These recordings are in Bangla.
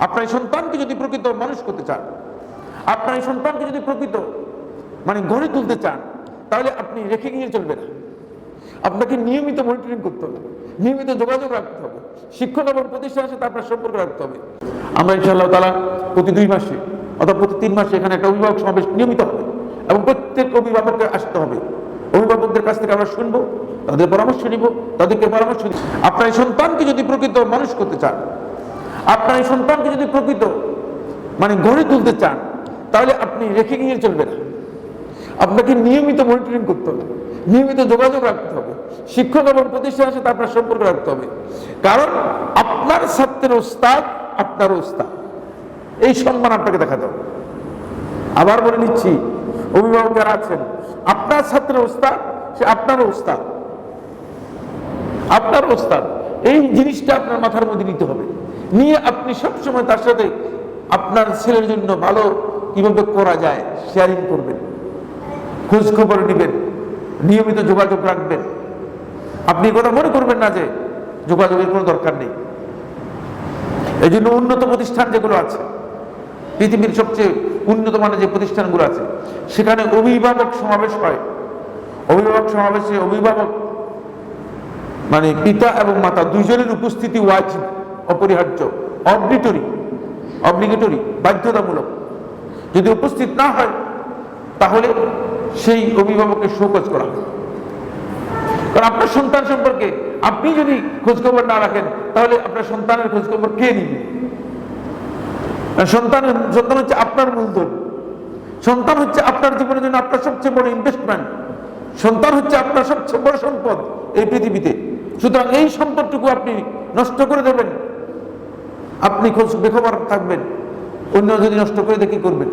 আপনার এই সন্তানকে যদি প্রকৃত মানুষ করতে চান, আপনার এই সন্তানকে যদি প্রকৃত গড়ে তুলতে চান, তাহলে আপনি রেখে গিয়ে চলবে না। আপনাকে নিয়মিত মনিটরিং করতে হবে, নিয়মিত যোগাযোগ রাখতে হবে, শিক্ষক এবং প্রতিষ্ঠানের সাথে আপনার সম্পর্ক রাখতে হবে। আমরা ইনশাআল্লাহ তাআলা প্রতি 2 মাসে অথবা প্রতি 3 মাসে এখানে একটা অভিভাবক সমাবেশ নিয়মিত হবে এবং প্রত্যেক অভিভাবককে আসতে হবে। অভিভাবকদের কাছ থেকে আমরা শুনবো, তাদের পরামর্শ নিব, তাদেরকে পরামর্শ দিব। আপনার এই সন্তানকে যদি প্রকৃত মানুষ করতে চান, আপনার এই সন্তানকে যদি প্রকৃত গড়ে তুলতে চান, তাহলে আপনি রেখে গিয়ে চলবে না। আপনাকে নিয়মিত মনিটরিং করতে হবে, নিয়মিত যোগাযোগ রাখতে হবে, শিক্ষক এবং প্রতিষ্ঠানের সাথে আপনার সম্পর্ক রাখতে হবে। কারণ আপনার ছাত্রের ওস্তাদ আপনার ওস্তাদ, এই সম্মান আপনাকে দেখাতে হবে। আবার বলে নিচ্ছি, অভিভাবক যারা আছেন, আপনার ছাত্রের ওস্তাদ সে আপনার ওস্তাদ, আপনার ওস্তাদ। এই জিনিসটা আপনার মাথার মধ্যে নিতে হবে, নিয়ে আপনি সবসময় তার সাথে আপনার ছেলের জন্য ভালো কিভাবে করা যায় শেয়ারিং করবেন, খোঁজ খবর নেবেন, নিয়মিত যোগাযোগ রাখবেন। আপনি কথা মনে করবেন না যে যোগাযোগের কোনো দরকার নেই। এই জন্য উন্নত প্রতিষ্ঠান যেগুলো আছে, পৃথিবীর সবচেয়ে উন্নত মানের যে প্রতিষ্ঠানগুলো আছে, সেখানে অভিভাবক সমাবেশ হয়। অভিভাবক সমাবেশে অভিভাবক পিতা এবং মাতা দুইজনের উপস্থিতি ওয়াজিব, অপরিহার্য, অব্লিগেটরি, বাধ্যতামূলক। যদি উপস্থিত না হয় তাহলে সেই অভিভাবককে শোকজ করা হয়। কারণ আপনার সন্তান সম্পর্কে আপনি যদি খোঁজখবর না রাখেন, তাহলে আপনার সন্তানের খোঁজখবর কে নিবে? সন্তান হচ্ছে আপনার মূলধন, সন্তান হচ্ছে আপনার জীবনের জন্য আপনার সবচেয়ে বড় ইনভেস্টমেন্ট, সন্তান হচ্ছে আপনার সবচেয়ে বড় সম্পদ এই পৃথিবীতে। সুতরাং এই সম্পদটুকু আপনি নষ্ট করে দেবেন, আপনি বেখবর থাকবেন, অন্য যদি নষ্ট করে দিয়ে কি করবেন?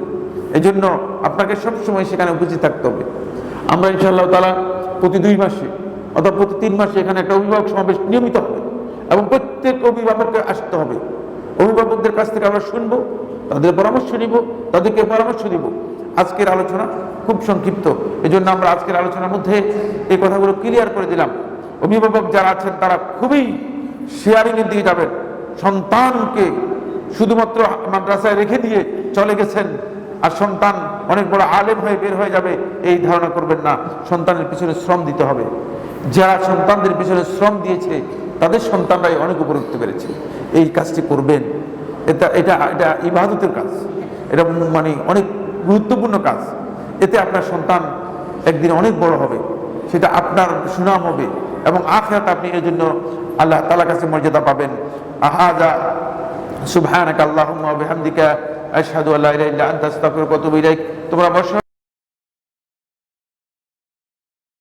এই জন্য আপনাকে সবসময় সেখানে উপস্থিত থাকতে হবে। আমরা ইনশাআল্লাহ তাআলা প্রতি 2 মাসে অথবা প্রতি 3 মাসে এখানে একটা অভিভাবক সমাবেশ নিয়মিত হবে এবং প্রত্যেক অভিভাবককে আসতে হবে। অভিভাবকদের কাছ থেকে আমরা শুনবো, তাদের পরামর্শ নিব, তাদেরকে পরামর্শ দিব। আজকের আলোচনা খুব সংক্ষিপ্ত, এই জন্য আমরা আজকের আলোচনার মধ্যে এই কথাগুলো ক্লিয়ার করে দিলাম। অভিভাবক যারা আছেন তারা খুবই শেয়ারিং এর দিকে যাবেন। সন্তানকে শুধুমাত্র মাদ্রাসায় রেখে দিয়ে চলে গেছেন আর সন্তান অনেক বড় আলেম হয়ে বের হয়ে যাবে, এই ধারণা করবেন না। সন্তানের পিছনে শ্রম দিতে হবে। যারা সন্তানদের পিছনে শ্রম দিয়েছে তাদের সন্তানরাই অনেক উপরে উঠতে পেরেছে। এই কাজটি করবেন, এটা এটা এটা ইবাদতের কাজ, এটা অনেক গুরুত্বপূর্ণ কাজ। এতে আপনার সন্তান একদিন অনেক বড় হবে, সেটা আপনার সুনাম হবে এবং আখিরাতে আপনি এর জন্য আল্লাহ তাআলার কাছে মর্যাদা পাবেন। আহাযা সুবহানাকা আল্লাহুম্মা ওয়া বিহামদিকা আশহাদু আল্লা ইলাহা ইল্লা আনতা আস্তাগফিরুকা ওয়া আতুবু ইলাইক। তোমরা